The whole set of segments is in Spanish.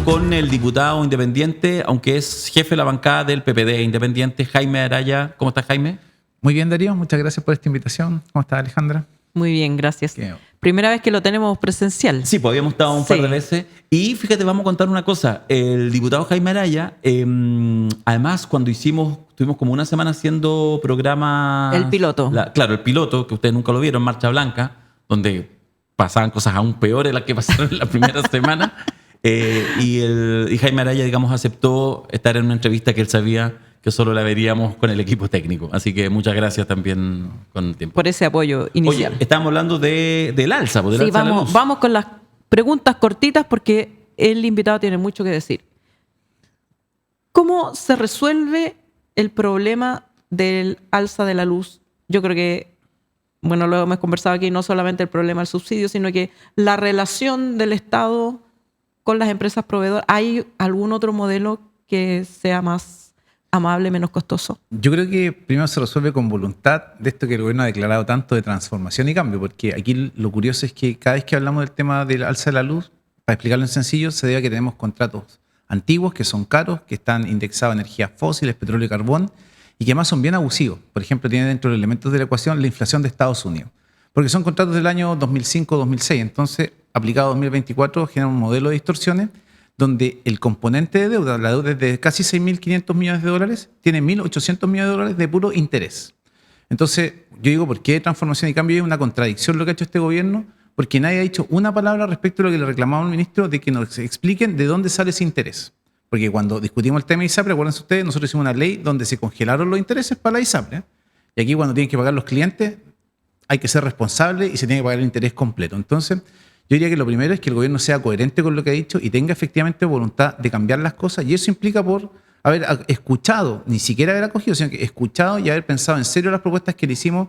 con el diputado independiente, aunque es jefe de la bancada del PPD independiente, Jaime Araya. ¿Cómo estás, Jaime? Muy bien, Darío. Muchas gracias por esta invitación. ¿Cómo estás, Alejandra? Muy bien, gracias. Primera vez que lo tenemos presencial. Sí, pues habíamos estado un par de veces. Y fíjate, vamos a contar una cosa. El diputado Jaime Araya, además, cuando estuvimos como una semana haciendo programas... El piloto. Claro, el piloto, que ustedes nunca lo vieron, Marcha Blanca, donde pasaban cosas aún peores las que pasaron en la primera semana. Y Jaime Araya, digamos, aceptó estar en una entrevista que él sabía que solo la veríamos con el equipo técnico. Así que muchas gracias también con el tiempo. Por ese apoyo inicial. Oye, estábamos hablando del alza. Del alza vamos con las preguntas cortitas porque el invitado tiene mucho que decir. ¿Cómo se resuelve el problema del alza de la luz? Yo creo que, bueno, lo hemos conversado aquí, no solamente el problema del subsidio, sino que la relación del Estado con las empresas proveedoras. ¿Hay algún otro modelo que sea más amable, menos costoso? Yo creo que primero se resuelve con voluntad de esto que el gobierno ha declarado tanto de transformación y cambio, porque aquí lo curioso es que cada vez que hablamos del tema del alza de la luz, para explicarlo en sencillo, se debe a que tenemos contratos antiguos que son caros, que están indexados a energías fósiles, petróleo y carbón, y que además son bien abusivos. Por ejemplo, tiene dentro de los elementos de la ecuación la inflación de Estados Unidos, porque son contratos del año 2005-2006, entonces aplicado a 2024 genera un modelo de distorsiones donde el componente de deuda, la deuda es de casi 6.500 millones de dólares, tiene 1.800 millones de dólares de puro interés. Entonces, yo digo, ¿por qué transformación y cambio? Es una contradicción lo que ha hecho este gobierno, porque nadie ha dicho una palabra respecto a lo que le reclamaba al ministro de que nos expliquen de dónde sale ese interés. Porque cuando discutimos el tema de ISAPRE, acuérdense ustedes, nosotros hicimos una ley donde se congelaron los intereses para la ISAPRE. Y aquí cuando tienen que pagar los clientes, hay que ser responsable y se tiene que pagar el interés completo. Entonces, yo diría que lo primero es que el gobierno sea coherente con lo que ha dicho y tenga efectivamente voluntad de cambiar las cosas. Y eso implica por haber escuchado, ni siquiera haber acogido, sino que escuchado y haber pensado en serio las propuestas que le hicimos.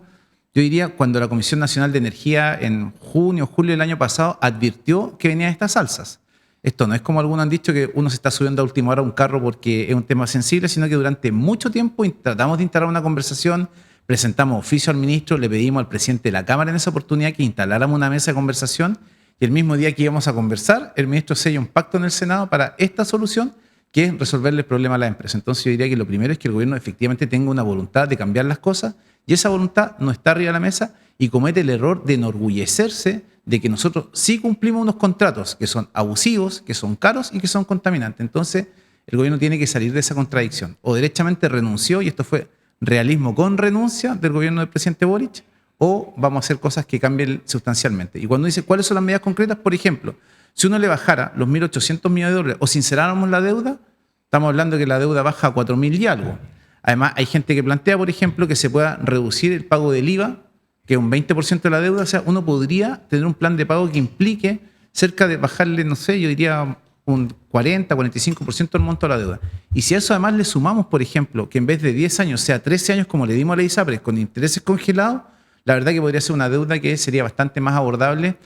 Yo diría cuando la Comisión Nacional de Energía en junio o julio del año pasado advirtió que venían estas alzas. Esto no es como algunos han dicho que uno se está subiendo a última hora a un carro porque es un tema sensible, sino que durante mucho tiempo tratamos de instalar una conversación, presentamos oficio al ministro, le pedimos al presidente de la Cámara en esa oportunidad que instaláramos una mesa de conversación. Y el mismo día que íbamos a conversar, el ministro sella un pacto en el Senado para esta solución, que es resolverle el problema a la empresa. Entonces yo diría que lo primero es que el gobierno efectivamente tenga una voluntad de cambiar las cosas, y esa voluntad no está arriba de la mesa y comete el error de enorgullecerse de que nosotros sí cumplimos unos contratos que son abusivos, que son caros y que son contaminantes. Entonces el gobierno tiene que salir de esa contradicción. O derechamente renunció, y esto fue realismo con renuncia del gobierno del presidente Boric, o vamos a hacer cosas que cambien sustancialmente. Y cuando dice cuáles son las medidas concretas, por ejemplo, si uno le bajara los 1.800 millones de dólares o sinceráramos la deuda, estamos hablando de que la deuda baja a 4.000 y algo. Además, hay gente que plantea, por ejemplo, que se pueda reducir el pago del IVA, que es un 20% de la deuda. O sea, uno podría tener un plan de pago que implique cerca de bajarle, no sé, yo diría un 40-45% del monto de la deuda. Y si a eso además le sumamos, por ejemplo, que en vez de 10 años sea 13 años como le dimos a la ISAPRE con intereses congelados, la verdad que podría ser una deuda que sería bastante más abordable,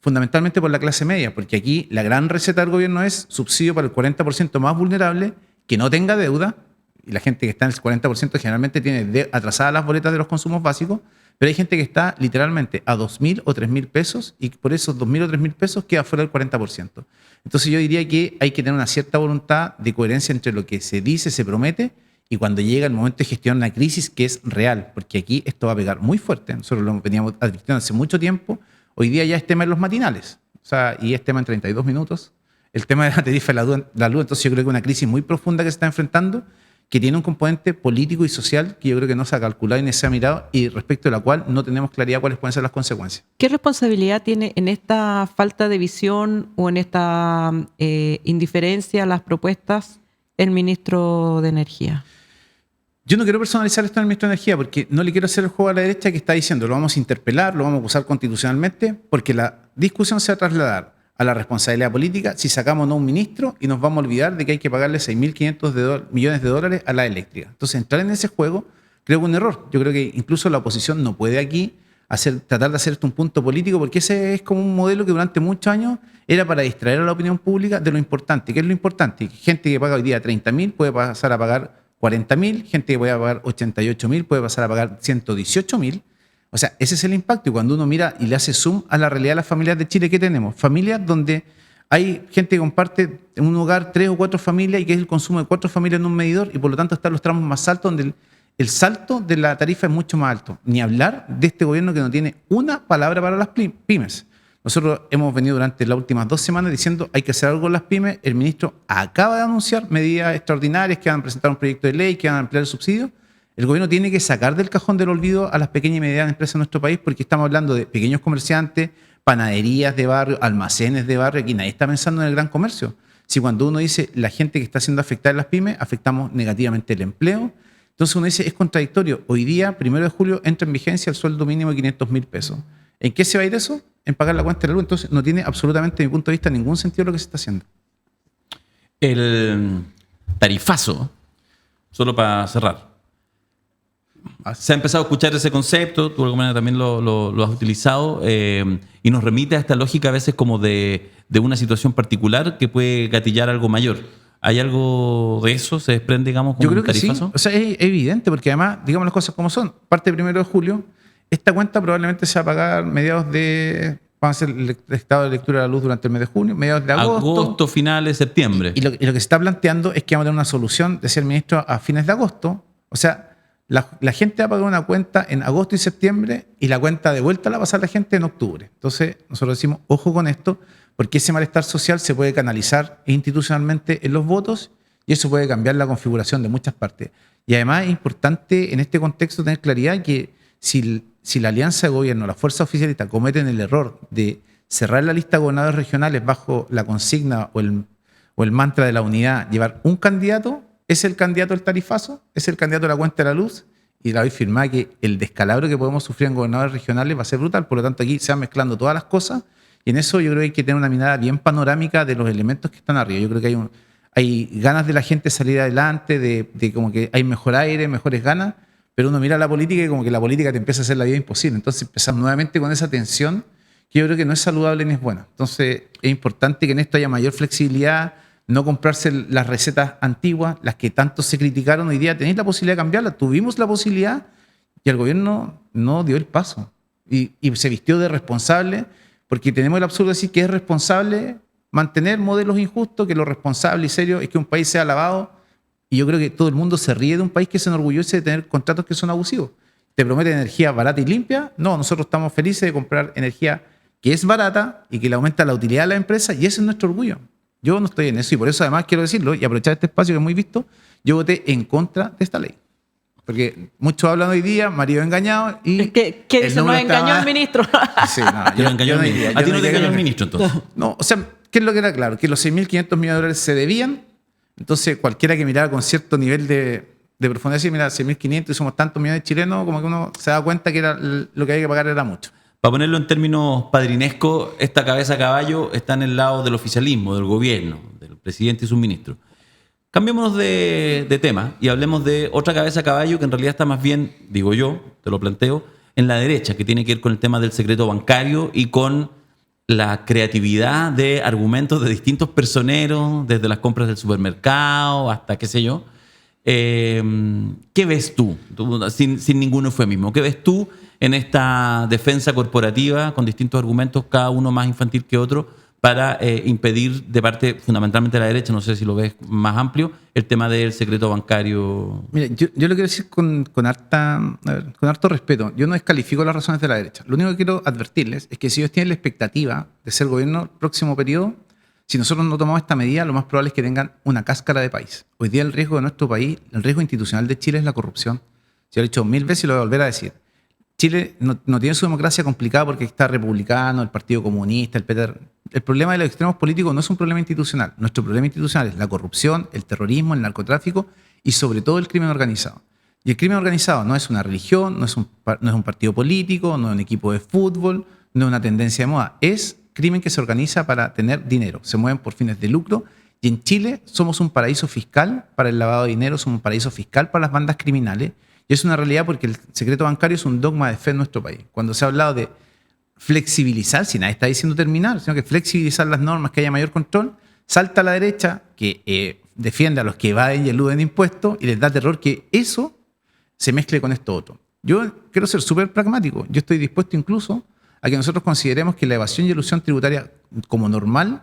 fundamentalmente por la clase media, porque aquí la gran receta del gobierno es subsidio para el 40% más vulnerable, que no tenga deuda, y la gente que está en el 40% generalmente tiene atrasadas las boletas de los consumos básicos, pero hay gente que está literalmente a 2.000 o 3.000 pesos, y por esos 2.000 o 3.000 pesos queda fuera del 40%. Entonces yo diría que hay que tener una cierta voluntad de coherencia entre lo que se dice, se promete, y cuando llega el momento de gestionar una crisis que es real, porque aquí esto va a pegar muy fuerte. Nosotros lo veníamos advirtiendo hace mucho tiempo. Hoy día ya es tema en los matinales, o sea, y es tema en 32 minutos. El tema de la tarifa de la luz, entonces yo creo que es una crisis muy profunda que se está enfrentando, que tiene un componente político y social que yo creo que no se ha calculado y ni se ha mirado, y respecto a la cual no tenemos claridad cuáles pueden ser las consecuencias. ¿Qué responsabilidad tiene en esta falta de visión o en esta indiferencia a las propuestas el ministro de Energía? Yo no quiero personalizar esto en el ministro de Energía porque no le quiero hacer el juego a la derecha que está diciendo lo vamos a interpelar, lo vamos a acusar constitucionalmente, porque la discusión se va a trasladar a la responsabilidad política si sacamos o no un ministro y nos vamos a olvidar de que hay que pagarle 6.500 millones de dólares a la eléctrica. Entonces, entrar en ese juego creo que es un error. Yo creo que incluso la oposición no puede aquí tratar de hacer esto un punto político, porque ese es como un modelo que durante muchos años era para distraer a la opinión pública de lo importante. ¿Qué es lo importante? Gente que paga hoy día 30.000 puede pasar a pagar 40.000, gente que puede pagar 88.000 puede pasar a pagar 118.000. O sea, ese es el impacto. Y cuando uno mira y le hace zoom a la realidad de las familias de Chile, ¿qué tenemos? Familias donde Hay gente que comparte en un hogar 3 o 4 familias y que es el consumo de 4 familias en un medidor y por lo tanto están los tramos más altos donde el salto de la tarifa es mucho más alto. Ni hablar de este gobierno que no tiene una palabra para las pymes. Nosotros hemos venido durante las últimas 2 semanas diciendo hay que hacer algo con las pymes. El ministro acaba de anunciar medidas extraordinarias que van a presentar un proyecto de ley, que van a ampliar el subsidio. El gobierno tiene que sacar del cajón del olvido a las pequeñas y medianas empresas de nuestro país porque estamos hablando de pequeños comerciantes, panaderías de barrio, almacenes de barrio. Aquí nadie está pensando en el gran comercio. Si cuando uno dice la gente que está siendo afectada en las pymes, afectamos negativamente el empleo. Entonces uno dice, es contradictorio. Hoy día, 1 de julio, entra en vigencia el sueldo mínimo de 500.000 pesos. ¿En qué se va a ir eso? En pagar la cuenta de la luz. Entonces no tiene absolutamente, desde mi punto de vista, ningún sentido lo que se está haciendo. El tarifazo, solo para cerrar. Se ha empezado a escuchar ese concepto, tú de alguna manera también lo has utilizado, y nos remite a esta lógica a veces como de una situación particular que puede gatillar algo mayor. ¿Hay algo de eso? ¿Se desprende, digamos, como Yo creo un que sí. tarifazo? O sea, es evidente, porque además, digamos las cosas como son. Parte del 1 de julio, esta cuenta probablemente se va a pagar mediados de... Van a ser el estado de lectura de la luz durante el mes de junio, mediados de agosto. Finales, septiembre. Y lo que se está planteando es que vamos a tener una solución, decía el ministro, a fines de agosto. O sea, la gente va a pagar una cuenta en agosto y septiembre y la cuenta de vuelta la va a pasar la gente en octubre. Entonces, nosotros decimos, ojo con esto, porque ese malestar social se puede canalizar institucionalmente en los votos y eso puede cambiar la configuración de muchas partes. Y además es importante en este contexto tener claridad que si la alianza de gobierno, la fuerza oficialista, cometen el error de cerrar la lista de gobernadores regionales bajo la consigna o el mantra de la unidad, llevar un candidato, es el candidato del tarifazo, es el candidato de la cuenta de la luz, y la hoy firmada que el descalabro que podemos sufrir en gobernadores regionales va a ser brutal. Por lo tanto, aquí se van mezclando todas las cosas, y en eso yo creo que hay que tener una mirada bien panorámica de los elementos que están arriba. Yo creo que hay ganas de la gente de salir adelante, de como que hay mejor aire, mejores ganas, pero uno mira la política y como que la política te empieza a hacer la vida imposible. Entonces empezamos nuevamente con esa tensión que yo creo que no es saludable ni es buena. Entonces es importante que en esto haya mayor flexibilidad, no comprarse las recetas antiguas, las que tanto se criticaron. Hoy día tenéis la posibilidad de cambiarlas. Tuvimos la posibilidad y el gobierno no dio el paso. Y se vistió de responsable, porque tenemos el absurdo de decir que es responsable mantener modelos injustos, que lo responsable y serio es que un país sea lavado. Y yo creo que todo el mundo se ríe de un país que se enorgullece de tener contratos que son abusivos. ¿Te promete energía barata y limpia? No, nosotros estamos felices de comprar energía que es barata y que le aumenta la utilidad a la empresa, y ese es nuestro orgullo. Yo no estoy en eso y por eso además quiero decirlo y aprovechar este espacio que es muy visto, yo voté en contra de esta ley. Porque muchos hablan hoy día, marido engañado y... Es que, ¿qué dice? Nos engañó el ministro. Sí, no, Yo lo engañó el ministro. diría, A ti no te engañó el que- ministro, entonces. No, o sea, ¿qué es lo que era claro? Que los 6.500 millones de dólares se debían, entonces cualquiera que mirara con cierto nivel de profundidad, decía, mira, 6.500 y somos tantos millones de chilenos, como que uno se da cuenta que era lo que había que pagar era mucho. Para ponerlo en términos padrinescos, esta cabeza a caballo está en el lado del oficialismo, del gobierno, del presidente y sus ministros. Cambiémonos de tema y hablemos de otra cabeza a caballo que en realidad está más bien, digo yo, te lo planteo, en la derecha, que tiene que ver con el tema del secreto bancario y con la creatividad de argumentos de distintos personeros, desde las compras del supermercado hasta qué sé yo. ¿Qué ves tú, sin ningún eufemismo, qué ves tú en esta defensa corporativa con distintos argumentos, cada uno más infantil que otro, para impedir de parte fundamentalmente de la derecha, no sé si lo ves más amplio, el tema del secreto bancario? Mira, yo lo quiero decir con harto respeto. Yo no descalifico las razones de la derecha. Lo único que quiero advertirles es que si ellos tienen la expectativa de ser gobierno el próximo periodo, si nosotros no tomamos esta medida, lo más probable es que tengan una cáscara de país. Hoy día el riesgo de nuestro país, el riesgo institucional de Chile es la corrupción. Se lo he dicho 1000 veces y lo voy a volver a decir. Chile no tiene su democracia complicada porque está republicano, el Partido Comunista, el PT. El problema de los extremos políticos no es un problema institucional. Nuestro problema institucional es la corrupción, el terrorismo, el narcotráfico y sobre todo el crimen organizado. Y el crimen organizado no es una religión, no es un partido político, no es un equipo de fútbol, no es una tendencia de moda. Es crimen que se organiza para tener dinero. Se mueven por fines de lucro. Y en Chile somos un paraíso fiscal para el lavado de dinero, somos un paraíso fiscal para las bandas criminales. Y es una realidad porque el secreto bancario es un dogma de fe en nuestro país. Cuando se ha hablado de flexibilizar, si nadie está diciendo terminar, sino que flexibilizar las normas, que haya mayor control, salta a la derecha que defiende a los que evaden y eluden impuestos y les da terror que eso se mezcle con esto otro. Yo quiero ser súper pragmático. Yo estoy dispuesto incluso a que nosotros consideremos que la evasión y elusión tributaria como normal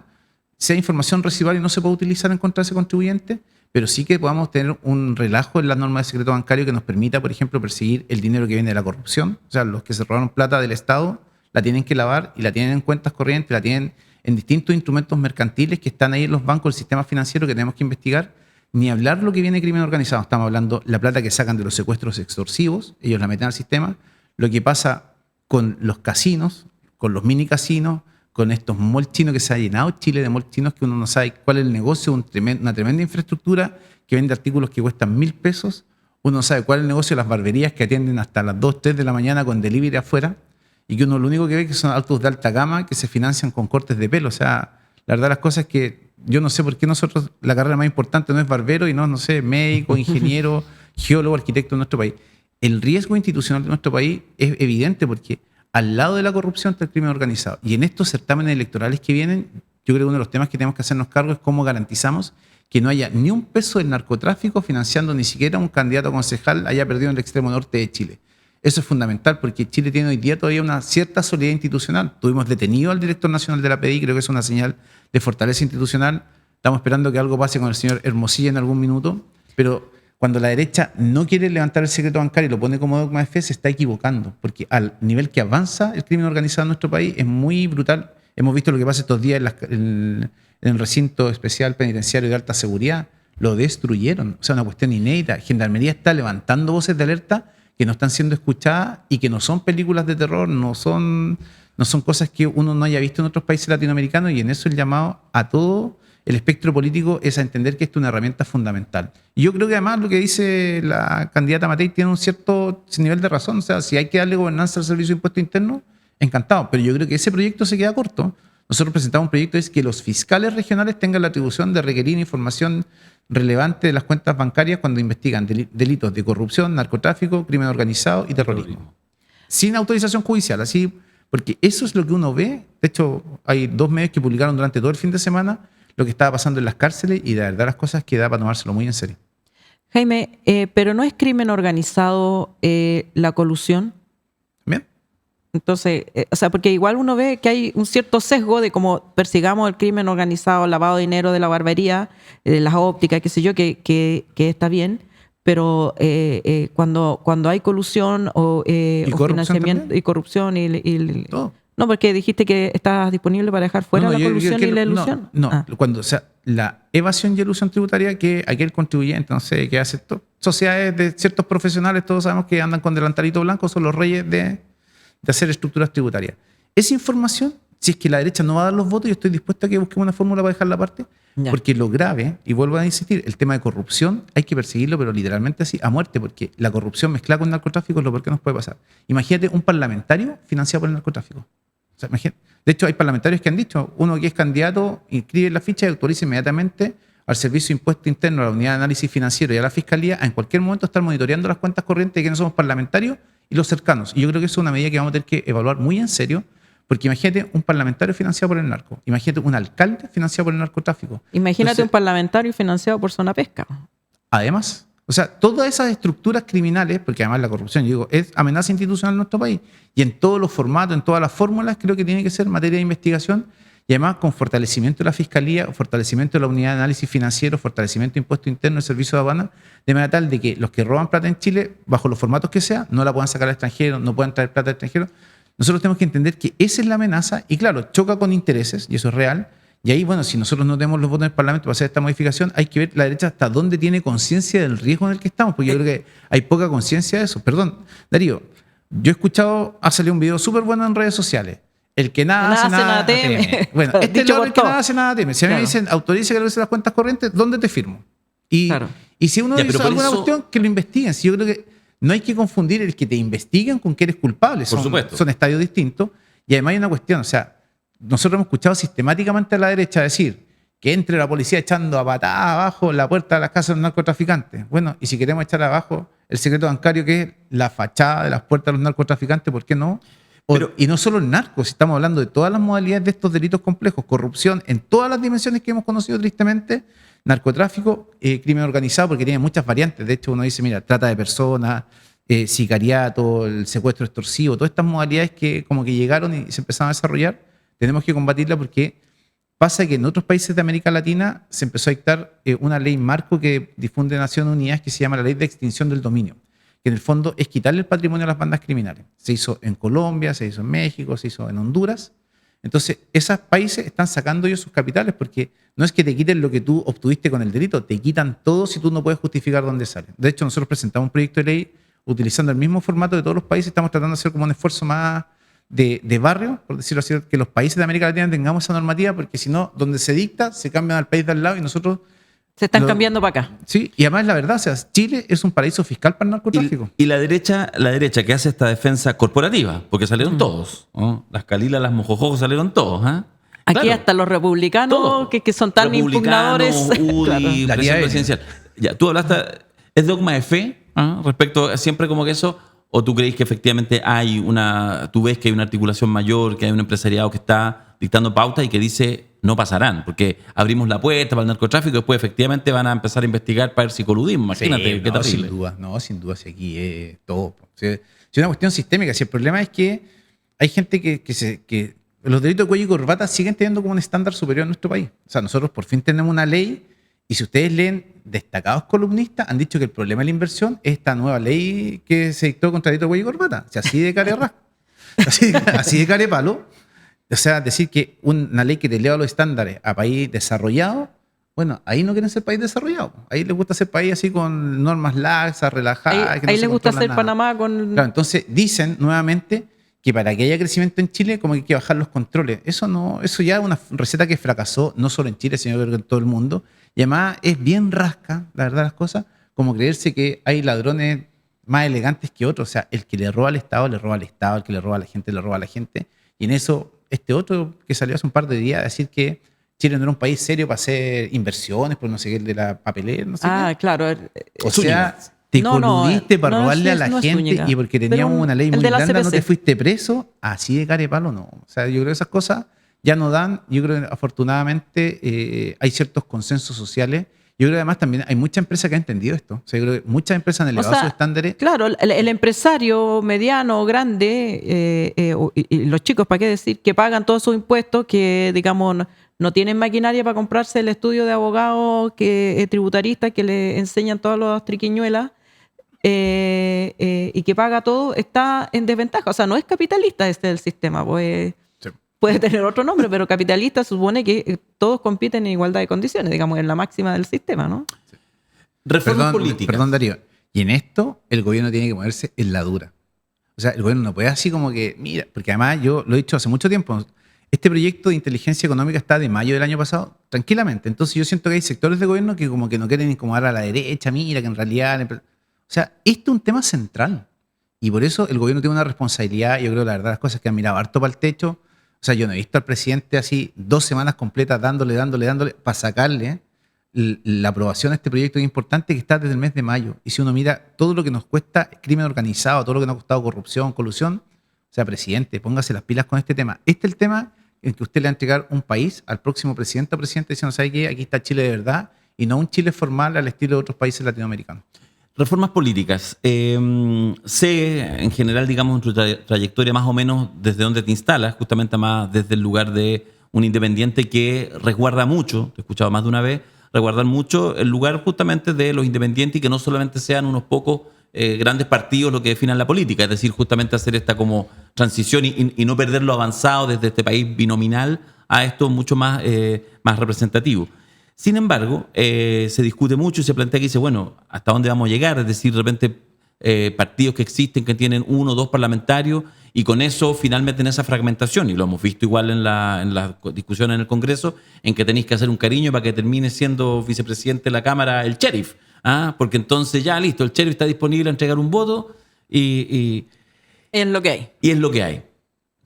sea información residual y no se puede utilizar en contra de ese contribuyente, pero sí que podamos tener un relajo en las normas de secreto bancario que nos permita, por ejemplo, perseguir el dinero que viene de la corrupción. O sea, los que se robaron plata del Estado la tienen que lavar y la tienen en cuentas corrientes, la tienen en distintos instrumentos mercantiles que están ahí en los bancos, el sistema financiero que tenemos que investigar. Ni hablar lo que viene de crimen organizado. Estamos hablando la plata que sacan de los secuestros extorsivos, ellos la meten al sistema. Lo que pasa con los casinos, con los mini casinos, con estos malls chinos que se ha llenado Chile de malls chinos que uno no sabe cuál es el negocio, una tremenda infraestructura que vende artículos que cuestan 1.000 pesos. Uno no sabe cuál es el negocio de las barberías que atienden hasta las 2, 3 de la mañana con delivery afuera y que uno lo único que ve que son autos de alta gama que se financian con cortes de pelo. O sea, la verdad las cosas es que yo no sé por qué nosotros, la carrera más importante no es barbero y no sé, médico, ingeniero, geólogo, arquitecto en nuestro país. El riesgo institucional de nuestro país es evidente porque al lado de la corrupción está el crimen organizado. Y en estos certámenes electorales que vienen, yo creo que uno de los temas que tenemos que hacernos cargo es cómo garantizamos que no haya ni un peso del narcotráfico financiando ni siquiera un candidato a concejal haya perdido en el extremo norte de Chile. Eso es fundamental porque Chile tiene hoy día todavía una cierta solidez institucional. Tuvimos detenido al director nacional de la PDI, creo que es una señal de fortaleza institucional. Estamos esperando que algo pase con el señor Hermosilla en algún minuto, pero cuando la derecha no quiere levantar el secreto bancario y lo pone como dogma de fe, se está equivocando, porque al nivel que avanza el crimen organizado en nuestro país es muy brutal. Hemos visto lo que pasa estos días en el recinto especial penitenciario de alta seguridad. Lo destruyeron, o sea, una cuestión inédita. Gendarmería está levantando voces de alerta que no están siendo escuchadas y que no son películas de terror, no son cosas que uno no haya visto en otros países latinoamericanos, y en eso el llamado a todo el espectro político es a entender que esto es una herramienta fundamental. Y yo creo que además lo que dice la candidata Matei tiene un cierto nivel de razón. O sea, si hay que darle gobernanza al Servicio de Impuesto Interno, encantado. Pero yo creo que ese proyecto se queda corto. Nosotros presentamos un proyecto es que los fiscales regionales tengan la atribución de requerir información relevante de las cuentas bancarias cuando investigan delitos de corrupción, narcotráfico, crimen organizado y terrorismo. Sin autorización judicial, así, porque eso es lo que uno ve. De hecho, hay 2 medios que publicaron durante todo el fin de semana lo que estaba pasando en las cárceles y de verdad las cosas que da para tomárselo muy en serio. Jaime, pero ¿no es crimen organizado la colusión? Bien. Entonces, o sea, porque igual uno ve que hay un cierto sesgo de cómo persigamos el crimen organizado, el lavado de dinero de la barbería, de las ópticas, qué sé yo, que está bien, pero cuando hay colusión o financiamiento también. y corrupción y Todo. no, porque dijiste que estás disponible para dejar fuera la colusión y la ilusión. Cuando, o sea, la evasión y elusión tributaria, que aquel contribuyente, no sé, que hace sociedades de ciertos profesionales, todos sabemos que andan con delantalito blanco, son los reyes de hacer estructuras tributarias. Esa información, si es que la derecha no va a dar los votos, yo estoy dispuesto a que busquemos una fórmula para dejarla aparte, porque lo grave, y vuelvo a insistir, el tema de corrupción hay que perseguirlo, pero literalmente así, a muerte, porque la corrupción mezclada con narcotráfico es lo peor que nos puede pasar. Imagínate un parlamentario financiado por el narcotráfico. O sea, de hecho, hay parlamentarios que han dicho, uno que es candidato, inscribe la ficha y autoriza inmediatamente al Servicio de Impuesto Interno, a la Unidad de Análisis Financiero y a la Fiscalía a en cualquier momento estar monitoreando las cuentas corrientes de quienes somos parlamentarios y los cercanos. Y yo creo que eso es una medida que vamos a tener que evaluar muy en serio, porque imagínate un parlamentario financiado por el narco, imagínate un alcalde financiado por el narcotráfico. Imagínate un parlamentario financiado por Zona Pesca. Además, o sea, todas esas estructuras criminales, porque además la corrupción, yo digo, es amenaza institucional en nuestro país, y en todos los formatos, en todas las fórmulas, creo que tiene que ser materia de investigación, y además con fortalecimiento de la Fiscalía, fortalecimiento de la Unidad de Análisis Financiero, fortalecimiento de Impuesto Interno y Servicio de Aduana, de manera tal de que los que roban plata en Chile, bajo los formatos que sea, no la puedan sacar al extranjero, no puedan traer plata al extranjero. Nosotros tenemos que entender que esa es la amenaza, y claro, choca con intereses, y eso es real. Y ahí, bueno, si nosotros no tenemos los votos en el Parlamento para hacer esta modificación, hay que ver la derecha hasta dónde tiene conciencia del riesgo en el que estamos, porque yo creo que hay poca conciencia de eso. Perdón, Darío, yo he escuchado, ha salido un video súper bueno en redes sociales. El que nada hace, nada teme. Bueno, este es el que nada hace, nada teme. Si a mí me dicen, autorice que revise las cuentas corrientes, ¿dónde te firmo? Y si uno dice alguna cuestión, que lo investiguen. Si yo creo que no hay que confundir el que te investiguen con que eres culpable. Por supuesto. Son estadios distintos. Y además hay una cuestión, o sea, nosotros hemos escuchado sistemáticamente a la derecha decir que entre la policía echando a patada abajo la puerta de las casas de los narcotraficantes. Bueno, y si queremos echar abajo el secreto bancario, que es la fachada de las puertas de los narcotraficantes, ¿por qué no? Y no solo el narco, si estamos hablando de todas las modalidades de estos delitos complejos, corrupción en todas las dimensiones que hemos conocido tristemente, narcotráfico, crimen organizado, porque tiene muchas variantes. De hecho, uno dice, mira, trata de personas, sicariato, el secuestro extorsivo, todas estas modalidades que como que llegaron y se empezaron a desarrollar, tenemos que combatirla porque Pasa que en otros países de América Latina se empezó a dictar una ley marco que difunde Naciones Unidas que se llama la Ley de Extinción del Dominio, que en el fondo es quitarle el patrimonio a las bandas criminales. Se hizo en Colombia, se hizo en México, se hizo en Honduras. Entonces, esos países están sacando ellos sus capitales porque no es que te quiten lo que tú obtuviste con el delito, te quitan todo si tú no puedes justificar dónde salen. De hecho, nosotros presentamos un proyecto de ley utilizando el mismo formato de todos los países, estamos tratando de hacer como un esfuerzo más de barrio, por decirlo así, que los países de América Latina tengamos esa normativa, porque si no, donde se dicta, se cambian al país de al lado y nosotros... Se están cambiando para acá. Sí, y además la verdad, o sea, Chile es un paraíso fiscal para el narcotráfico. Y la derecha que hace esta defensa corporativa, porque salieron todos, ¿no? Las Calilas, las Mojojojos salieron todos. Aquí Claro, hasta los republicanos todo. que son tan impugnadores. UDI, Claro. presión presidencial. Ya, tú hablaste, ¿es dogma de fe respecto a siempre como que eso? ¿O tú crees que efectivamente tú ves que hay una articulación mayor, que hay un empresariado que está dictando pautas y que dice no pasarán? Porque abrimos la puerta para el narcotráfico y después efectivamente van a empezar a investigar para ver si coludimos. Imagínate, Sí, qué no, terrible. sin duda, si aquí es todo. Si es una cuestión sistémica, si el problema es que hay gente que los delitos de cuello y corbata siguen teniendo como un estándar superior en nuestro país. O sea, nosotros por fin tenemos una ley y si ustedes leen destacados columnistas, han dicho que el problema de la inversión es esta nueva ley que se dictó contra el delito de cuello y corbata. O sea, así de care así de care palo. O sea, decir que una ley que te eleva los estándares a país desarrollado, bueno, ahí no quieren ser país desarrollado. Ahí les gusta ser país así con normas laxas, relajadas. Ahí, que no ahí se les gusta controla hacer nada. Panamá con... Claro, entonces dicen nuevamente que para que haya crecimiento en Chile, como que hay que bajar los controles. Eso ya es una receta que fracasó, no solo en Chile, sino que en todo el mundo. Y además es bien rasca, la verdad, las cosas, como creerse que hay ladrones más elegantes que otros. O sea, el que le roba al Estado, le roba al Estado, el que le roba a la gente, le roba a la gente. Y en eso, este otro que salió hace un par de días a decir que Chile no era un país serio para hacer inversiones, por no sé qué, de la papelera, no sé qué. claro. O sea, te coludiste para robarle a la no es gente Zúñiga. y porque Pero teníamos una ley el muy de la blanda, no CPC. te fuiste preso, así de carepalo no. O sea, yo creo que esas cosas ya no dan, yo creo que afortunadamente hay ciertos consensos sociales. Yo creo que además también hay muchas empresas que han entendido esto. O sea, yo creo que muchas empresas han elevado sus estándares. Claro, el empresario mediano, grande, y los chicos, ¿para qué decir? Que pagan todos sus impuestos, que digamos no tienen maquinaria para comprarse el estudio de abogado tributarista que le enseñan todas las triquiñuelas, y que paga todo, está en desventaja. O sea, no es capitalista el sistema, pues... Sí. Puede tener otro nombre, pero capitalista supone que todos compiten en igualdad de condiciones, digamos, en la máxima del sistema, ¿no? Reformas políticas. Perdón, Darío. Y en esto el gobierno tiene que ponerse en la dura. O sea, el gobierno no puede así como que, mira, porque además yo lo he dicho hace mucho tiempo, este proyecto de inteligencia económica está de mayo del año pasado, tranquilamente. Entonces yo siento que hay sectores de gobierno que como que no quieren incomodar a la derecha, mira, que en realidad... O sea, esto es un tema central. Y por eso el gobierno tiene una responsabilidad, yo creo, la verdad, las cosas que han mirado harto para el techo. O sea, yo no he visto al presidente así 2 semanas completas dándole, para sacarle la aprobación a este proyecto importante que está desde el mes de mayo. Y si uno mira todo lo que nos cuesta crimen organizado, todo lo que nos ha costado corrupción, colusión, o sea, presidente, póngase las pilas con este tema. Este es el tema en que usted le va a entregar un país al próximo presidente o presidente diciendo, ¿sabe qué? Aquí está Chile de verdad y no un Chile formal al estilo de otros países latinoamericanos. Reformas políticas. Sé, en general, digamos, en tu trayectoria más o menos desde dónde te instalas, justamente más desde el lugar de un independiente que resguarda mucho, te he escuchado más de una vez, resguardar mucho el lugar justamente de los independientes y que no solamente sean unos pocos grandes partidos lo que definan la política, es decir, justamente hacer esta como transición y no perder lo avanzado desde este país binominal a esto mucho más, más representativo. Sin embargo, se discute mucho y se plantea que dice, bueno, ¿hasta dónde vamos a llegar? Es decir, de repente partidos que existen que tienen 1 o 2 parlamentarios y con eso finalmente en esa fragmentación, y lo hemos visto igual en la discusión en el Congreso, en que tenéis que hacer un cariño para que termine siendo vicepresidente de la Cámara el sheriff, porque entonces ya listo, el sheriff está disponible a entregar un voto y Es lo que hay. y es lo que hay.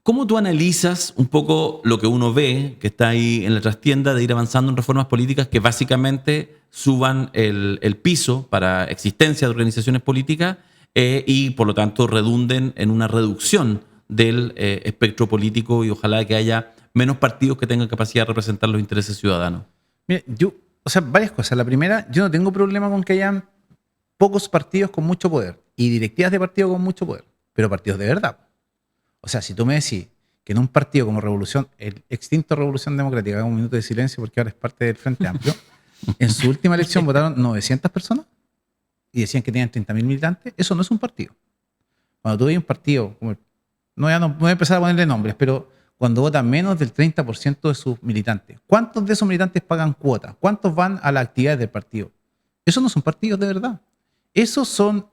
¿Cómo tú analizas un poco lo que uno ve que está ahí en la trastienda de ir avanzando en reformas políticas que básicamente suban el piso para existencia de organizaciones políticas y por lo tanto redunden en una reducción del espectro político y ojalá que haya menos partidos que tengan capacidad de representar los intereses ciudadanos? Mira, o sea, varias cosas. La primera, yo no tengo problema con que hayan pocos partidos con mucho poder y directivas de partidos con mucho poder, pero partidos de verdad. O sea, si tú me decís que que en un partido como Revolución, el extinto Revolución Democrática, haga un minuto de silencio porque ahora es parte del Frente Amplio, en su última elección votaron 900 personas y decían que tenían 30.000 militantes. Eso no es un partido. Cuando tú ves un partido, no voy a empezar a ponerle nombres, pero cuando vota menos del 30% de sus militantes, ¿cuántos de esos militantes pagan cuotas? ¿Cuántos van a las actividades del partido? Esos no son partidos de verdad. Esos son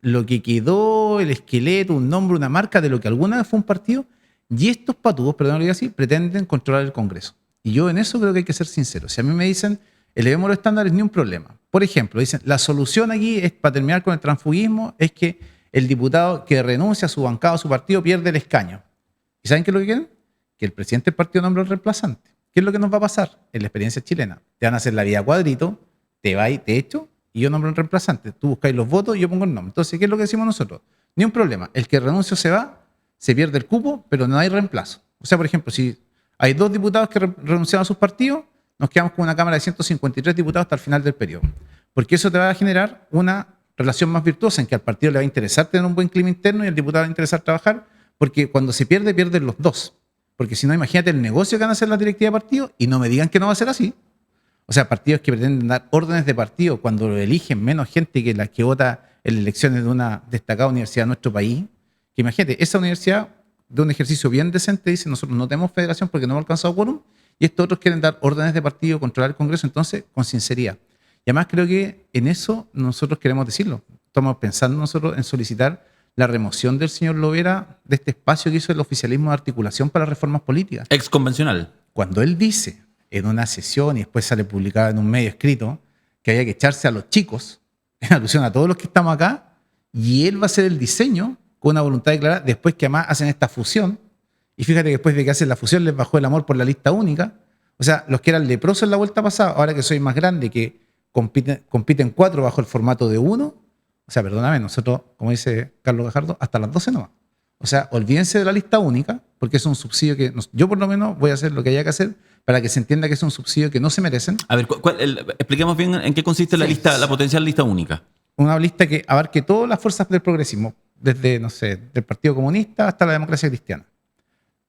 lo que quedó, el esqueleto, un nombre, una marca de lo que alguna vez fue un partido. Y estos patudos, perdón lo diga así, pretenden controlar el Congreso. Y yo en eso creo que hay que ser sincero. Si a mí me dicen, elevemos los estándares, ni un problema. Por ejemplo, dicen, la solución aquí es, para terminar con el transfugismo, es que el diputado que renuncia a su bancada, a su partido, pierde el escaño. ¿Y saben qué es lo que quieren? Que el presidente del partido nombre al reemplazante. ¿Qué es lo que nos va a pasar en la experiencia chilena? Te van a hacer la vida cuadrito, te echo y yo nombro un reemplazante. Tú buscáis los votos y yo pongo el nombre. Entonces, ¿qué es lo que decimos nosotros? Ni un problema. El que renuncia se va, se pierde el cupo, pero no hay reemplazo. O sea, por ejemplo, si hay 2 diputados que renunciaron a sus partidos, nos quedamos con una Cámara de 153 diputados hasta el final del periodo. Porque eso te va a generar una relación más virtuosa en que al partido le va a interesar tener un buen clima interno y al diputado le va a interesar trabajar, porque cuando se pierde, pierden los dos. Porque si no, imagínate el negocio que van a hacer la directiva de partido y no me digan que no va a ser así. O sea, partidos que pretenden dar órdenes de partido cuando lo eligen menos gente que la que vota en elecciones de una destacada universidad de nuestro país. Que imagínate, esa universidad de un ejercicio bien decente dice, nosotros no tenemos federación porque no hemos alcanzado quórum, y estos otros quieren dar órdenes de partido, controlar el Congreso, entonces, con sinceridad. Y además creo que en eso nosotros queremos decirlo. Estamos pensando nosotros en solicitar la remoción del señor Lovera de este espacio que hizo el oficialismo de articulación para las reformas políticas. Exconvencional. Cuando él dice en una sesión y después sale publicado en un medio escrito que había que echarse a los chicos, en alusión a todos los que estamos acá, y él va a hacer el diseño con una voluntad declarada, después que además hacen esta fusión, y fíjate que después de que hacen la fusión les bajó el amor por la lista única. O sea, los que eran leprosos en la vuelta pasada, ahora que soy más grande, que compiten 4 bajo el formato de 1, o sea, perdóname, nosotros, como dice Carlos Gajardo, hasta las 12 nomás. O sea, olvídense de la lista única, porque es un subsidio que yo por lo menos voy a hacer lo que haya que hacer para que se entienda que es un subsidio que no se merecen. A ver, expliquemos bien en qué consiste la lista, la potencial lista única. Una lista que abarque todas las fuerzas del progresismo, desde, no sé, del Partido Comunista hasta la democracia cristiana.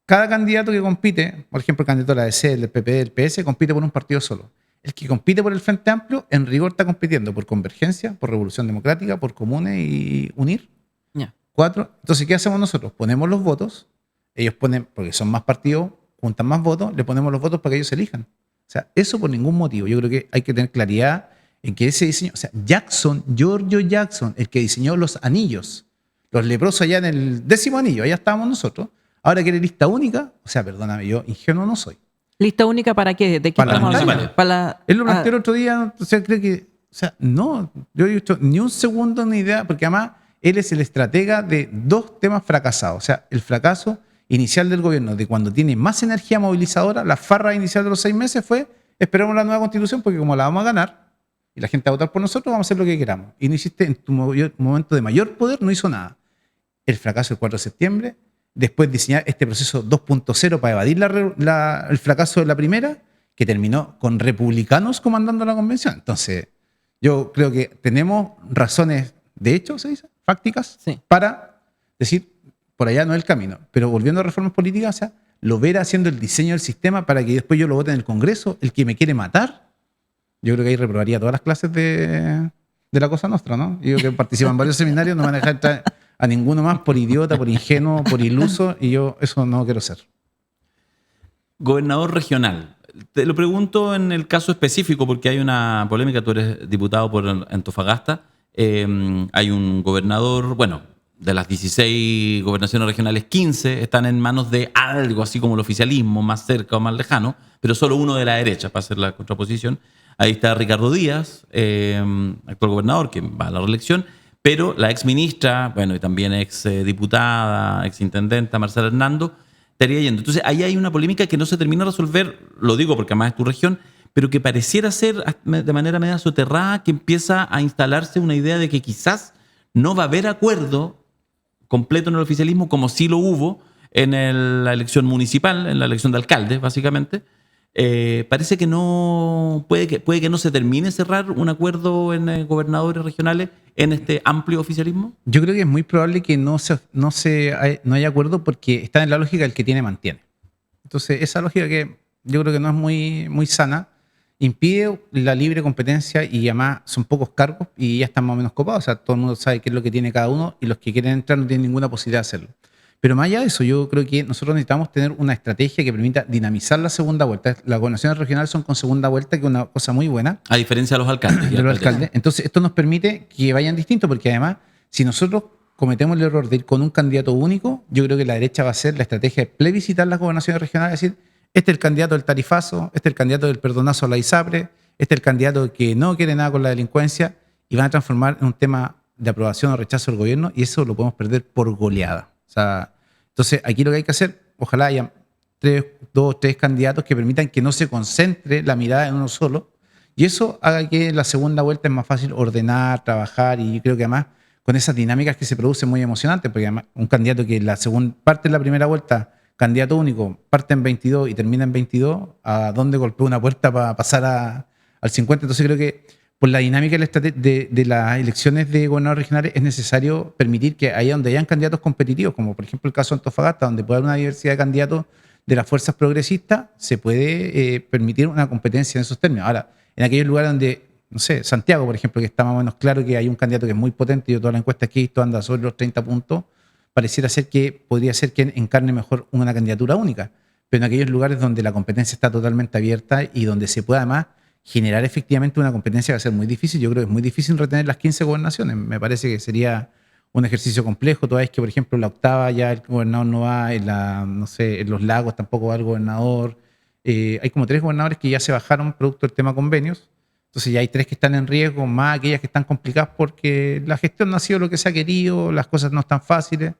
Cada candidato que compite, por ejemplo, el candidato de la DC, del PP, del PS, compite por un partido solo. El que compite por el Frente Amplio, en rigor está compitiendo por Convergencia, por Revolución Democrática, por Comunes y Unir. Yeah. 4. Entonces, ¿qué hacemos nosotros? Ponemos los votos, ellos ponen, porque son más partidos, juntan más votos, le ponemos los votos para que ellos elijan. O sea, eso por ningún motivo. Yo creo que hay que tener claridad en que ese diseño, o sea, Giorgio Jackson, el que diseñó los anillos, los leprosos allá en el 10º anillo, allá estábamos nosotros. Ahora quiere lista única, o sea, perdóname, yo ingenuo no soy. ¿Lista única para qué? ¿De qué Para estamos las hablando? municipales. Él lo planteó el otro día, o sea, creo que, o sea, no, yo he dicho ni un segundo ni idea, porque además él es el estratega de 2 temas fracasados. O sea, el fracaso inicial del gobierno, de cuando tiene más energía movilizadora, la farra inicial de los 6 meses fue, esperemos la nueva constitución, porque como la vamos a ganar, y la gente va a votar por nosotros, vamos a hacer lo que queramos. Y no hiciste, en tu momento de mayor poder, no hizo nada. El fracaso del 4 de septiembre, después diseñar este proceso 2.0 para evadir el fracaso de la primera, que terminó con republicanos comandando la convención. Entonces, yo creo que tenemos razones, de hecho, se dice, fácticas, Sí. para decir, por allá no es el camino. Pero volviendo a reformas políticas, o sea, Lovera haciendo el diseño del sistema para que después yo lo vote en el Congreso, el que me quiere matar, yo creo que ahí reprobaría todas las clases de la Cosa Nostra, ¿no? Yo que participo en varios seminarios, no me van a dejar entrar a ninguno más por idiota, por ingenuo, por iluso, y yo eso no quiero ser. Gobernador regional. Te lo pregunto en el caso específico porque hay una polémica. Tú eres diputado por Antofagasta. Hay un gobernador, bueno, de las 16 gobernaciones regionales, 15 están en manos de algo así como el oficialismo, más cerca o más lejano, pero solo uno de la derecha para hacer la contraposición. Ahí está Ricardo Díaz, actual gobernador, que va a la reelección, pero la ex ministra, bueno, y también ex diputada, ex intendenta, Marcela Hernando, estaría yendo. Entonces, ahí hay una polémica que no se termina de resolver, lo digo porque además es tu región, pero que pareciera ser de manera media soterrada, que empieza a instalarse una idea de que quizás no va a haber acuerdo completo en el oficialismo, como sí lo hubo en la elección municipal, en la elección de alcaldes, básicamente, parece que no puede que no se termine cerrar un acuerdo en gobernadores regionales en este amplio oficialismo. Yo creo que es muy probable que no haya acuerdo porque está en la lógica el que tiene mantiene. Entonces, esa lógica que yo creo que no es muy sana, impide la libre competencia y además son pocos cargos y ya están más o menos copados. O sea, todo el mundo sabe qué es lo que tiene cada uno y los que quieren entrar no tienen ninguna posibilidad de hacerlo. Pero más allá de eso, yo creo que nosotros necesitamos tener una estrategia que permita dinamizar la segunda vuelta. Las gobernaciones regionales son con segunda vuelta, que es una cosa muy buena. A diferencia de los alcaldes. De los alcaldes. Entonces, esto nos permite que vayan distintos, porque además, si nosotros cometemos el error de ir con un candidato único, yo creo que la derecha va a hacer la estrategia de plebiscitar las gobernaciones regionales, es decir, este es el candidato del tarifazo, este es el candidato del perdonazo a la ISAPRE, este es el candidato que no quiere nada con la delincuencia, y van a transformar en un tema de aprobación o rechazo del gobierno, y eso lo podemos perder por goleada. O sea, entonces, aquí lo que hay que hacer, ojalá haya 2 o 3 candidatos que permitan que no se concentre la mirada en uno solo, y eso haga que en la segunda vuelta es más fácil ordenar, trabajar, y yo creo que además con esas dinámicas que se producen muy emocionantes, porque además un candidato que la segunda parte de la primera vuelta, candidato único, parte en 22 y termina en 22, ¿a dónde golpeó una puerta para pasar al 50? Entonces creo que por la dinámica de las elecciones de gobernadores regionales es necesario permitir que haya donde hayan candidatos competitivos, como por ejemplo el caso de Antofagasta, donde puede haber una diversidad de candidatos de las fuerzas progresistas, se puede permitir una competencia en esos términos. Ahora, en aquellos lugares donde, no sé, Santiago, por ejemplo, que está más o menos claro que hay un candidato que es muy potente y todas las encuestas que he visto anda sobre los 30 puntos, pareciera ser que podría ser que encarne mejor una candidatura única. Pero en aquellos lugares donde la competencia está totalmente abierta y donde se puede además generar efectivamente una competencia va a ser muy difícil. Yo creo que es muy difícil retener las 15 gobernaciones. Me parece que sería un ejercicio complejo, toda vez que, por ejemplo, la octava ya el gobernador no va, no sé, en los lagos tampoco va el gobernador. Hay como 3 gobernadores que ya se bajaron producto del tema convenios. Entonces ya hay 3 que están en riesgo, más aquellas que están complicadas porque la gestión no ha sido lo que se ha querido, las cosas no están fáciles.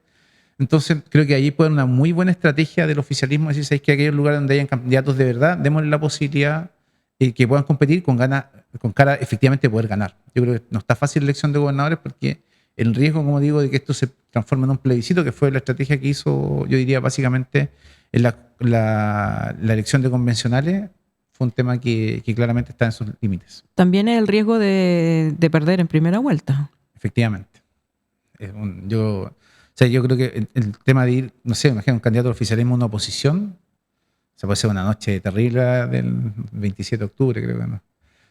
Entonces creo que allí puede haber una muy buena estrategia del oficialismo, es decir, ¿sabes que aquellos lugares donde hayan candidatos de verdad, démosle la posibilidad que puedan competir con cara efectivamente de poder ganar? Yo creo que no está fácil la elección de gobernadores porque el riesgo, como digo, de que esto se transforme en un plebiscito, que fue la estrategia que hizo, yo diría, básicamente en la elección de convencionales, fue un tema que claramente está en sus límites. También es el riesgo de perder en primera vuelta. Efectivamente. Yo creo que el tema de ir, no sé, imagina un candidato al oficialismo a una oposición, se puede ser una noche terrible del 27 de octubre, creo que no.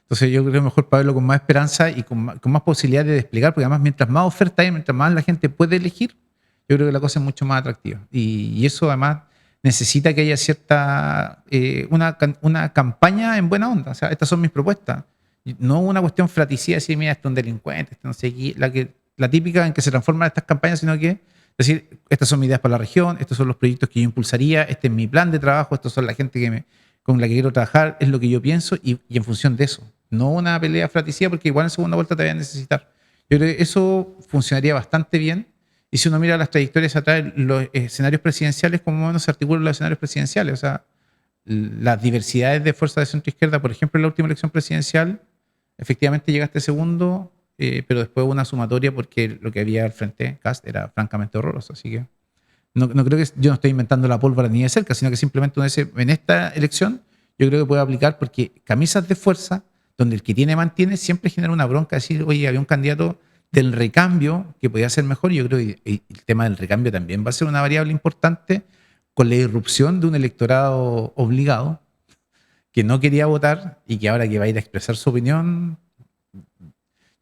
Entonces yo creo que mejor para verlo con más esperanza y con más posibilidad de desplegar, porque además mientras más oferta hay, mientras más la gente puede elegir, yo creo que la cosa es mucho más atractiva. Y eso además necesita que haya cierta, una campaña en buena onda. O sea, estas son mis propuestas. No una cuestión fratricida, decir, mira, esto es un delincuente, esto no sé qué, la típica en que se transforman estas campañas, sino que decir, estas son mis ideas para la región, estos son los proyectos que yo impulsaría, este es mi plan de trabajo, estos son la gente con la que quiero trabajar, es lo que yo pienso y en función de eso. No una pelea fratricida porque igual en segunda vuelta te voy a necesitar. Yo creo que eso funcionaría bastante bien. Y si uno mira las trayectorias atrás, los escenarios presidenciales, como menos se articulan los escenarios presidenciales. O sea, las diversidades de fuerzas de centro izquierda, por ejemplo, en la última elección presidencial, efectivamente llegaste segundo, pero después hubo una sumatoria porque lo que había al frente, Kast, era francamente horroroso. Así que no creo que yo no estoy inventando la pólvora ni de cerca, sino que simplemente uno dice, en esta elección yo creo que puede aplicar porque camisas de fuerza, donde el que tiene mantiene, siempre genera una bronca, decir, oye, había un candidato del recambio que podía ser mejor, y yo creo que el tema del recambio también va a ser una variable importante con la irrupción de un electorado obligado que no quería votar y que ahora que va a ir a expresar su opinión,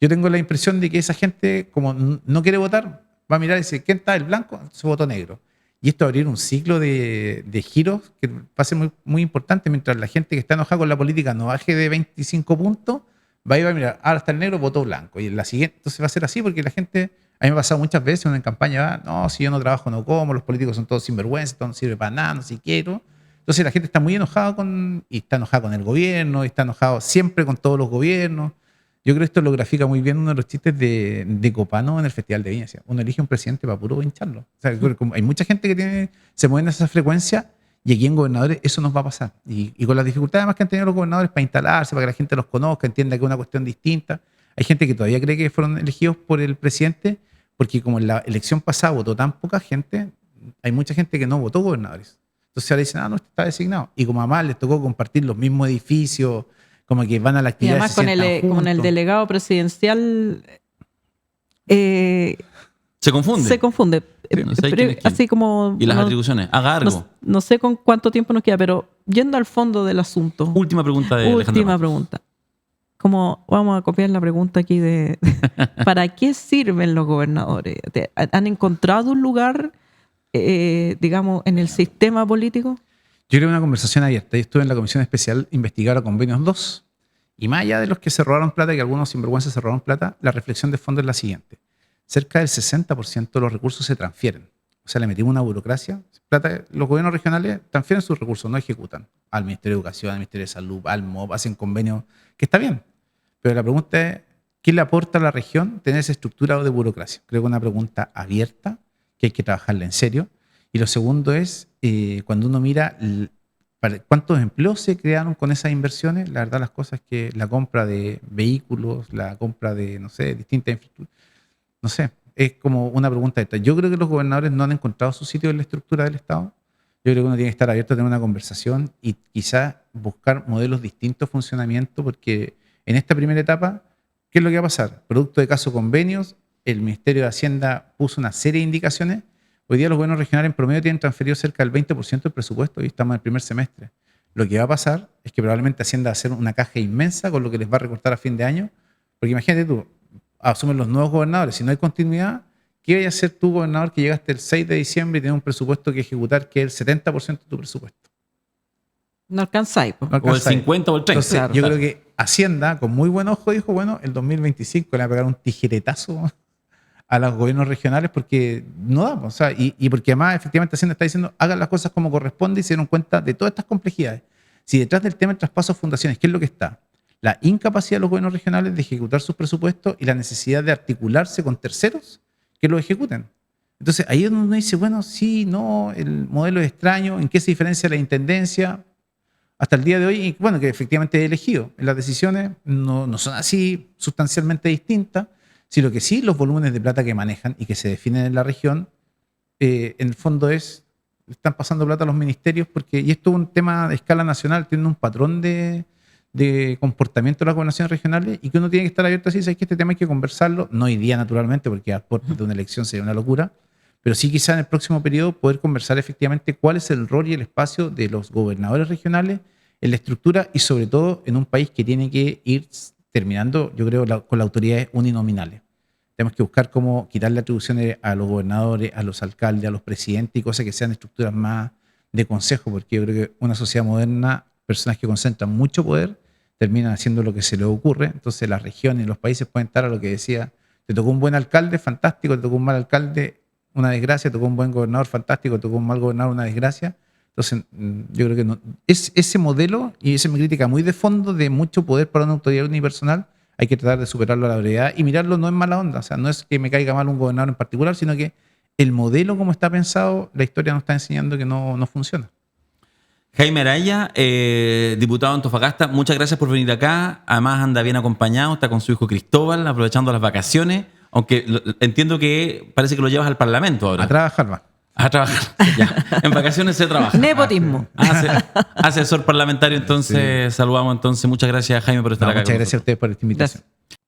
yo tengo la impresión de que esa gente, como no quiere votar, va a mirar y decir, ¿quién está? El blanco, su voto negro. Y esto va a abrir un ciclo de giros que va a ser muy, muy importante. Mientras la gente que está enojada con la política no baje de 25 puntos, va a ir a mirar, ahora está el negro, votó blanco. Y en la siguiente, entonces va a ser así porque la gente, a mí me ha pasado muchas veces en campaña, no, si yo no trabajo no como, los políticos son todos sinvergüenza, esto no sirve para nada, no sé si quiero. Entonces la gente está muy enojada y está enojada con el gobierno, y está enojado siempre con todos los gobiernos. Yo creo que esto lo grafica muy bien uno de los chistes de Copano en el Festival de Viña. Uno elige un presidente para puro hincharlo. O sea, hay mucha gente que se mueve en esa frecuencia, y aquí en gobernadores eso nos va a pasar. Y con las dificultades además que han tenido los gobernadores para instalarse, para que la gente los conozca, entienda que es una cuestión distinta. Hay gente que todavía cree que fueron elegidos por el presidente, porque como en la elección pasada votó tan poca gente, hay mucha gente que no votó gobernadores. Entonces ahora dicen, no, este está designado. Y como además les tocó compartir los mismos edificios, como que van a la Y actividad. además con el delegado presidencial Se confunde. se confunde. No sé quién es quién. Así como... Y las atribuciones. Haga algo. No sé con cuánto tiempo nos queda, pero yendo al fondo del asunto. Última pregunta de Alejandra Última Ramos. pregunta. Como vamos a copiar la pregunta aquí de ¿para qué sirven los gobernadores? ¿Han encontrado un lugar, digamos, en el sistema político? Yo creo que una conversación abierta. Yo estuve en la Comisión Especial Investigadora Convenios 2. Y más allá de los que se robaron plata, que algunos sinvergüenzas se robaron plata, la reflexión de fondo es la siguiente. Cerca del 60% de los recursos se transfieren. O sea, le metimos una burocracia. Plata, los gobiernos regionales transfieren sus recursos, no ejecutan. Al Ministerio de Educación, al Ministerio de Salud, al MOB, hacen convenios, que está bien. Pero la pregunta es, ¿qué le aporta a la región tener esa estructura de burocracia? Creo que es una pregunta abierta, que hay que trabajarla en serio. Y lo segundo es, cuando uno mira cuántos empleos se crearon con esas inversiones, la verdad las cosas que la compra de vehículos, la compra de, no sé, distintas infraestructuras, no sé, es como una pregunta de esta. Yo creo que los gobernadores no han encontrado su sitio en la estructura del Estado. Yo creo que uno tiene que estar abierto a tener una conversación y quizás buscar modelos distintos de funcionamiento, porque en esta primera etapa, ¿qué es lo que va a pasar? Producto de caso convenios, el Ministerio de Hacienda puso una serie de indicaciones. Hoy día los gobiernos regionales en promedio tienen transferido cerca del 20% del presupuesto y estamos en el primer semestre. Lo que va a pasar es que probablemente Hacienda va a hacer una caja inmensa con lo que les va a recortar a fin de año, porque imagínate tú, asumen los nuevos gobernadores, si no hay continuidad, ¿qué vaya a hacer tú, gobernador, que llegaste el 6 de diciembre y tienes un presupuesto que ejecutar que es el 70% de tu presupuesto? No alcanzáis. No O el alcanzáis. 50 o el 30. Entonces, Claro, yo claro. creo que Hacienda, con muy buen ojo, dijo, bueno, el 2025 le va a pegar un tijeretazo a los gobiernos regionales porque no da, o sea, y porque además efectivamente Hacienda está diciendo, hagan las cosas como corresponde y se dieron cuenta de todas estas complejidades. Si detrás del tema del traspaso a fundaciones, ¿qué es lo que está? La incapacidad de los gobiernos regionales de ejecutar sus presupuestos y la necesidad de articularse con terceros que lo ejecuten. Entonces, ahí es donde uno dice, bueno, sí, no, el modelo es extraño, ¿en qué se diferencia la intendencia? Hasta el día de hoy, y bueno, que efectivamente he elegido. Las decisiones no son así sustancialmente distintas, sino que sí los volúmenes de plata que manejan y que se definen en la región, en el fondo están pasando plata a los ministerios, y esto es un tema de escala nacional, tiene un patrón de comportamiento de las gobernaciones regionales y que uno tiene que estar abierto a decir, ¿sabes que este tema hay que conversarlo? No hoy día, naturalmente, porque a puertas de una elección sería una locura, pero sí quizá en el próximo periodo poder conversar efectivamente cuál es el rol y el espacio de los gobernadores regionales en la estructura y sobre todo en un país que tiene que ir terminando, yo creo, con las autoridades uninominales. Tenemos que buscar cómo quitarle atribuciones a los gobernadores, a los alcaldes, a los presidentes y cosas que sean estructuras más de consejo, porque yo creo que una sociedad moderna, personas que concentran mucho poder, terminan haciendo lo que se les ocurre. Entonces las regiones y los países pueden estar a lo que decía, te tocó un buen alcalde, fantástico, te tocó un mal alcalde, una desgracia, te tocó un buen gobernador, fantástico, te tocó un mal gobernador, una desgracia. Entonces yo creo que no, es ese modelo, y esa es mi crítica muy de fondo, de mucho poder para una autoridad unipersonal, hay que tratar de superarlo a la brevedad y mirarlo no en mala onda, o sea, no es que me caiga mal un gobernador en particular, sino que el modelo como está pensado, la historia nos está enseñando que no funciona. Jaime Araya, diputado de Antofagasta, muchas gracias por venir acá. Además anda bien acompañado, está con su hijo Cristóbal, aprovechando las vacaciones, aunque entiendo que parece que lo llevas al Parlamento ahora. A trabajar va. A trabajar. Ya. En vacaciones se trabaja. Nepotismo. Asesor parlamentario, entonces saludamos entonces. Muchas gracias, Jaime, por estar acá. Muchas gracias a ustedes por esta invitación. Gracias.